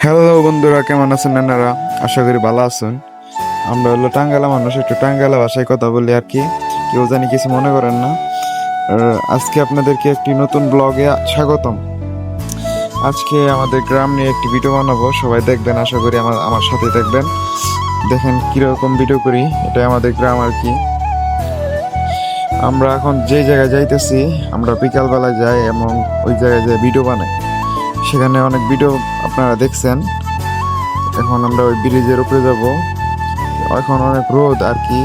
Hello বন্ধুরা, কেমন আছেন আপনারা? আশা করি ভালো আছেন। আমরা হলো টাঙ্গাইলা মানুষ, একটু টাঙ্গাইলা ভাষায় কথা বলি আর কি। কেউ জানি কিছু মনে করেন না। আর আজকে আপনাদেরকে একটি নতুন ব্লগে স্বাগতম। আজকে আমাদের গ্রাম নিয়ে একটি ভিডিও বানাবো, সবাই দেখবেন। আশা করি আমার সাথে দেখবেন। দেখেন কিরকম ভিডিও করি। এটাই আমাদের গ্রাম আর কি। আমরা এখন যে জায়গায় যাইতেছি, আমরা বিকালবেলা যাই এবং ওই জায়গায় যাই ভিডিও বানাই। সেখানে অনেক ভিডিও আপনারা দেখছেন। এখন আমরা ওই ব্রিজের উপরে যাব। এখন অনেক রোদ আর কি।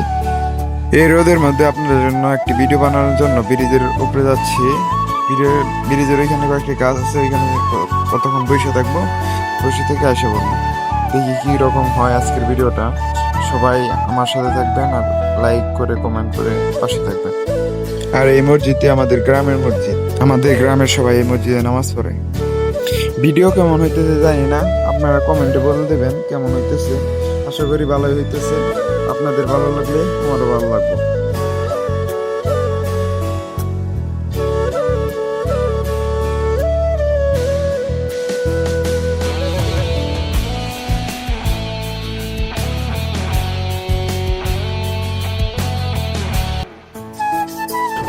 এই রোদের মধ্যে আপনাদের জন্য একটি ভিডিও বানানোর জন্য ব্রিজের উপরে যাচ্ছি। ব্রিজের ওইখানে কয়েকটি গাছ আছে, ওইখানে কতক্ষণ বসে থাকবো, বসে থেকে আসে বলবো। দেখি কি রকম হয় আজকের ভিডিওটা। সবাই আমার সাথে থাকবেন আর লাইক করে কমেন্ট করে পাশে থাকবেন। আর এই মসজিদটি আমাদের গ্রামের মসজিদ। আমাদের গ্রামের সবাই এই মসজিদে নামাজ পড়ে। ভিডিও কেমন হইতেছে জানি না, আপনারা কমেন্টে বলে দেবেন কেমন হইতেছে। আশা করি ভালোই হইতেছে। আপনাদের ভালো লাগলে আমারও ভালো লাগবে।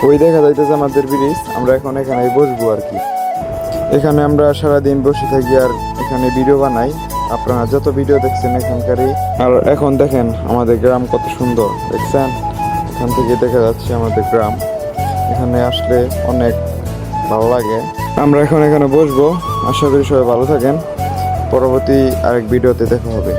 ওই দেখা যাইতেছে আমাদের ব্রিজ। আমরা এখন এখানে বসবো আর কি। এখানে আমরা সারাদিন বসে থাকি আর এখানে ভিডিও বানাই। আপনারা যত ভিডিও দেখছেন এখানকারই। আর এখন দেখেন আমাদের গ্রাম কত সুন্দর, দেখছেন? এখান থেকে দেখা যাচ্ছে আমাদের গ্রাম। এখানে আসলে অনেক ভালো লাগে। আমরা এখন এখানে বসবো। আশা করি সবাই ভালো থাকেন। পরবর্তী আরেক ভিডিওতে দেখা হবে।